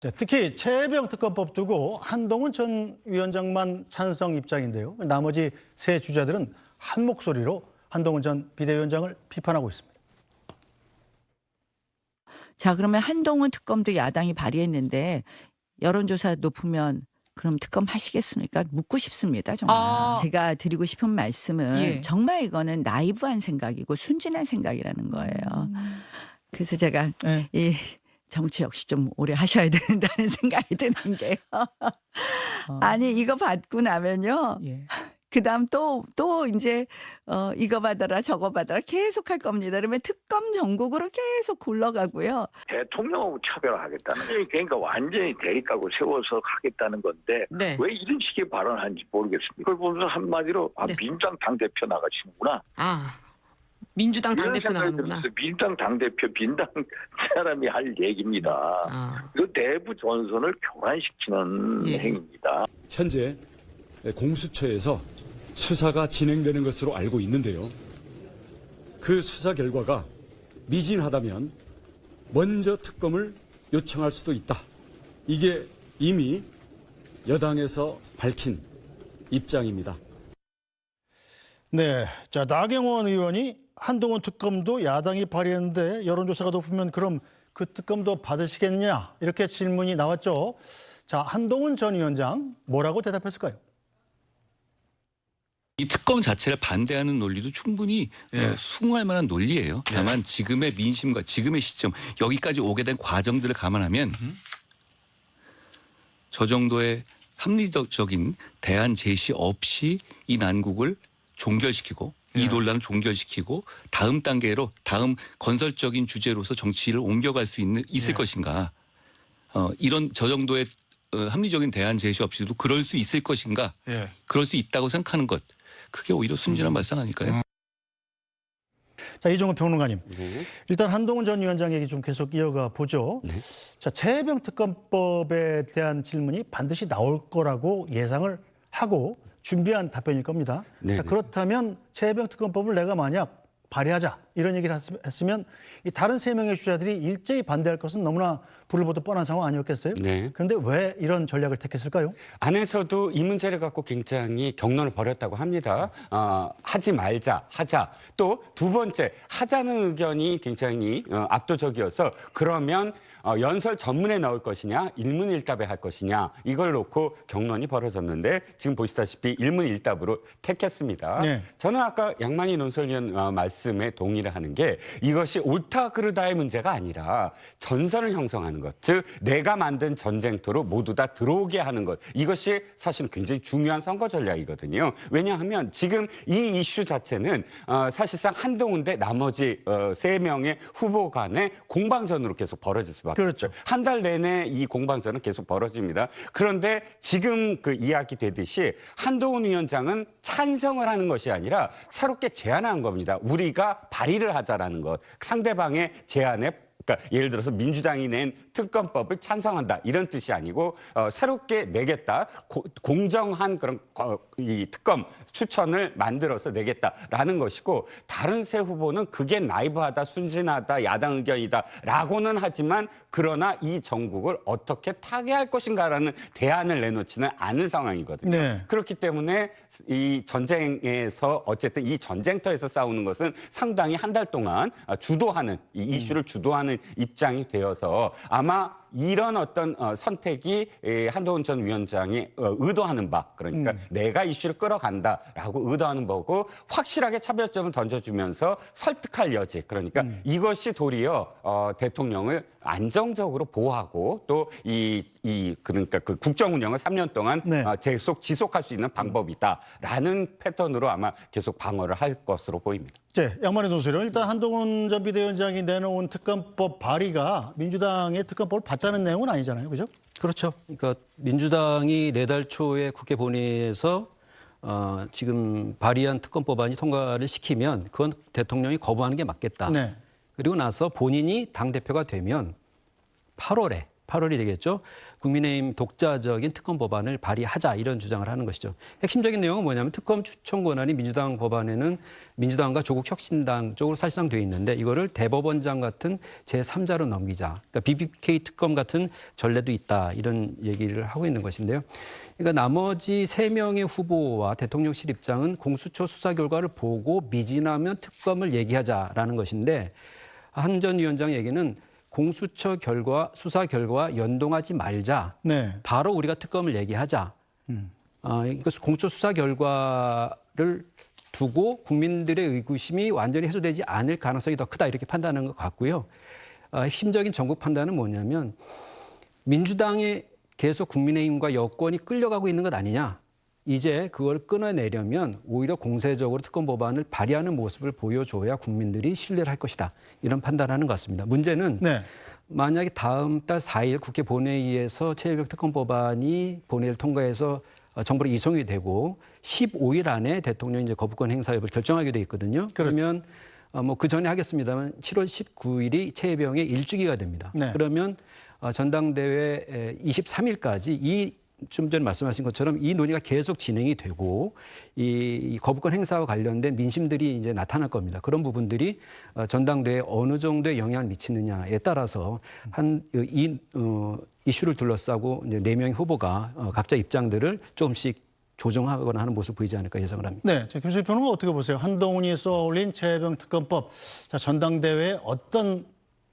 네, 특히 최혜병 특검법 두고 한동훈 전 위원장만 찬성 입장인데요. 나머지 세 주자들은 한 목소리로 한동훈 전 비대위원장을 비판하고 있습니다. 자, 그러면 한동훈 특검도 야당이 발의했는데 여론조사 높으면 그럼 특검 하시겠습니까? 묻고 싶습니다, 정말. 제가 드리고 싶은 말씀은 정말 이거는 나이브한 생각이고 순진한 생각이라는 거예요. 그래서 제가 이 정치 역시 좀 오래 하셔야 된다는 생각이 드는 게요. 아니 이거 받고 나면요. 그다음 또 이제 이거 받아라 저거 받아라 계속 할 겁니다. 그러면 특검 전국으로 계속 굴러가고요. 대통령하고 차별하겠다는 거예요. 그러니까 완전히 대립각을 세워서 하겠다는 건데 왜 이런 식의 발언을 하는지 모르겠습니다. 그걸 보면서 한마디로 민주당 당대표 나가시는구나. 민주당 당대표 나가는구나. 민주당 당대표 빈당 사람이 할 얘기입니다. 그 내부 전선을 교란시키는 행위입니다. 현재 공수처에서 수사가 진행되는 것으로 알고 있는데요. 그 수사 결과가 미진하다면 먼저 특검을 요청할 수도 있다. 이게 이미 여당에서 밝힌 입장입니다. 네, 자 나경원 의원이 한동훈 특검도 야당이 발의했는데 여론조사가 높으면 그럼 그 특검도 받으시겠냐 이렇게 질문이 나왔죠. 자 한동훈 전 위원장 뭐라고 대답했을까요? 이 특검 자체를 반대하는 논리도 충분히 수긍할 만한 논리예요. 다만 지금의 민심과 지금의 시점 여기까지 오게 된 과정들을 감안하면 저 정도의 합리적인 대안 제시 없이 이 난국을 종결시키고 이 논란을 종결시키고 다음 단계로 다음 건설적인 주제로서 정치를 옮겨갈 수 있을 것인가. 이런 저 정도의 합리적인 대안 제시 없이도 그럴 수 있을 것인가. 그럴 수 있다고 생각하는 것. 그게 오히려 순진한 발상 아닐까요? 자 이종훈 평론가님, 일단 한동훈 전 위원장 얘기 좀 계속 이어가 보죠. 자 최혜병 특검법에 대한 질문이 반드시 나올 거라고 예상을 하고 준비한 답변일 겁니다. 자, 그렇다면 최혜병 특검법을 내가 만약 발의하자 이런 얘기를 했으면 이 다른 세 명의 주자들이 일제히 반대할 것은 너무나 불을 보듯 뻔한 상황 아니었겠어요? 그런데 왜 이런 전략을 택했을까요? 안에서도 이 문제를 갖고 굉장히 격론을 벌였다고 합니다. 하지 말자, 하자. 또 두 번째, 하자는 의견이 굉장히 압도적이어서 그러면 연설 전문에 나올 것이냐, 일문일답에 할 것이냐 이걸 놓고 격론이 벌어졌는데 지금 보시다시피 일문일답으로 택했습니다. 저는 아까 양만희 논설위원 말씀에 동의를 하는 게 이것이 옳다 그르다의 문제가 아니라 전선을 형성하는 것, 즉 내가 만든 전쟁터로 모두 다 들어오게 하는 것, 이것이 사실 굉장히 중요한 선거 전략이거든요. 왜냐하면 지금 이 이슈 자체는 사실상 한동훈 대 나머지 세 명의 후보 간의 공방전으로 계속 벌어질 수밖에 없죠. 한 달 내내 이 공방전은 계속 벌어집니다. 그런데 지금 그 이야기 되듯이 한동훈 위원장은 찬성을 하는 것이 아니라 새롭게 제안한 겁니다. 우리가 발의를 하자라는 것. 상대방의 제안에 그러니까 예를 들어서 민주당이 낸 특검법을 찬성한다 이런 뜻이 아니고 새롭게 내겠다 공정한 그런 이 특검 추천을 만들어서 내겠다라는 것이고 다른 세 후보는 그게 나이브하다 순진하다 야당 의견이다라고는 하지만 그러나 이 정국을 어떻게 타개할 것인가라는 대안을 내놓지는 않은 상황이거든요. 그렇기 때문에 이 전쟁에서 어쨌든 이 전쟁터에서 싸우는 것은 상당히 한 달 동안 주도하는 이 이슈를 주도하는 입장이 되어서 아마 이런 어떤 선택이 한동훈 전 위원장이 의도하는 바 그러니까 내가 이슈를 끌어간다라고 의도하는 거고 확실하게 차별점을 던져주면서 설득할 여지 그러니까 이것이 도리어 대통령을 안정적으로 보호하고 또 그러니까 그 국정 운영을 3년 동안 계속 지속할 수 있는 방법이다라는 패턴으로 아마 계속 방어를 할 것으로 보입니다. 네, 양만희 논설위원, 일단 한동훈 전 비대위원장이 내놓은 특검법 발의가 민주당의 특검법을 받자는 내용은 아니잖아요, 그죠? 그렇죠. 그러니까 민주당이 내달 초에 국회 본회의에서 지금 발의한 특검법안이 통과를 시키면 그건 대통령이 거부하는 게 맞겠다. 그리고 나서 본인이 당대표가 되면 8월에 8월이 되겠죠. 국민의힘 독자적인 특검 법안을 발의하자 이런 주장을 하는 것이죠. 핵심적인 내용은 뭐냐면 특검 추천 권한이 민주당 법안에는 민주당과 조국혁신당 쪽으로 사실상 돼 있는데 이거를 대법원장 같은 제3자로 넘기자. 그러니까 BBK 특검 같은 전례도 있다 이런 얘기를 하고 있는 것인데요. 그러니까 나머지 3명의 후보와 대통령실 입장은 공수처 수사 결과를 보고 미진하면 특검을 얘기하자라는 것인데 한 전 위원장 얘기는 공수처 결과, 수사 결과와 연동하지 말자. 네. 바로 우리가 특검을 얘기하자. 그러니까 공수처 수사 결과를 두고 국민들의 의구심이 완전히 해소되지 않을 가능성이 더 크다 이렇게 판단하는 것 같고요. 핵심적인 전국 판단은 뭐냐면 민주당의 계속 국민의힘과 여권이 끌려가고 있는 것 아니냐. 이제 그걸 끊어내려면 오히려 공세적으로 특검 법안을 발의하는 모습을 보여줘야 국민들이 신뢰를 할 것이다. 이런 판단을 하는 것 같습니다. 문제는 네. 만약에 다음 달 4일 국회 본회의에서 최혜병 특검 법안이 본회의를 통과해서 정부로 이송이 되고 15일 안에 대통령이 이제 거부권 행사 여부를 결정하게 돼 있거든요. 그러면 뭐 그 전에 하겠습니다만 7월 19일이 최혜병의 일주기가 됩니다. 네. 그러면 전당대회 23일까지 좀 전에 말씀하신 것처럼 이 논의가 계속 진행이 되고 이 거부권 행사와 관련된 민심들이 이제 나타날 겁니다. 그런 부분들이 전당대회에 어느 정도의 영향을 미치느냐에 따라서 이 이슈를 둘러싸고 이제 4명의 후보가 각자 입장들을 조금씩 조정하거나 하는 모습 보이지 않을까 예상을 합니다. 네, 김수희 평론가 어떻게 보세요? 한동훈이 쏘올린 최혜병 특검법, 자, 전당대회에 어떤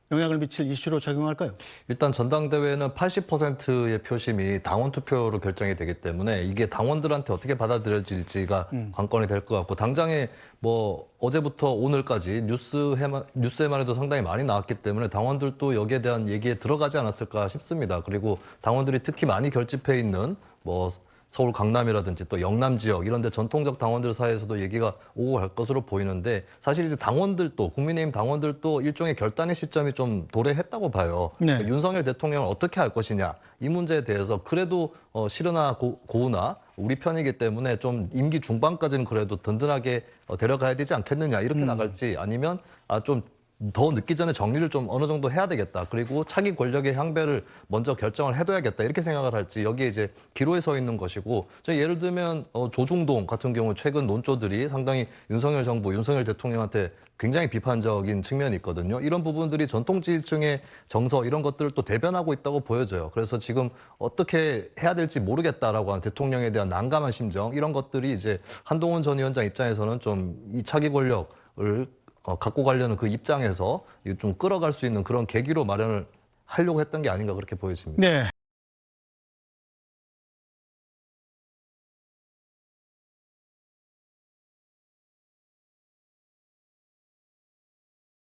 영향을 미칠 이슈로 작용할까요? 일단 전당대회는 80%의 표심이 당원 투표로 결정이 되기 때문에 이게 당원들한테 어떻게 받아들여질지가 관건이 될 것 같고 당장에 뭐 어제부터 오늘까지 뉴스에만 해도 상당히 많이 나왔기 때문에 당원들도 여기에 대한 얘기에 들어가지 않았을까 싶습니다. 그리고 당원들이 특히 많이 결집해 있는 뭐 서울 강남이라든지 또 영남 지역 이런 데 전통적 당원들 사이에서도 얘기가 오고 갈 것으로 보이는데 사실 이제 당원들도 국민의힘 당원들도 일종의 결단의 시점이 좀 도래했다고 봐요. 네. 그러니까 윤석열 대통령을 어떻게 할 것이냐 이 문제에 대해서 그래도 실으나 고우나 우리 편이기 때문에 좀 임기 중반까지는 그래도 든든하게 데려가야 되지 않겠느냐 이렇게 나갈지 아니면 좀 더 늦기 전에 정리를 좀 어느 정도 해야 되겠다. 그리고 차기 권력의 향배를 먼저 결정을 해둬야겠다. 이렇게 생각을 할지 여기에 이제 기로에 서 있는 것이고 예를 들면 조중동 같은 경우 최근 논조들이 상당히 윤석열 정부, 윤석열 대통령한테 굉장히 비판적인 측면이 있거든요. 이런 부분들이 전통 지지층의 정서 이런 것들을 또 대변하고 있다고 보여져요. 그래서 지금 어떻게 해야 될지 모르겠다라고 하는 대통령에 대한 난감한 심정 이런 것들이 이제 한동훈 전 위원장 입장에서는 좀 이 차기 권력을 갖고 가려는 그 입장에서 좀 끌어갈 수 있는 그런 계기로 마련을 하려고 했던 게 아닌가 그렇게 보여집니다. 네.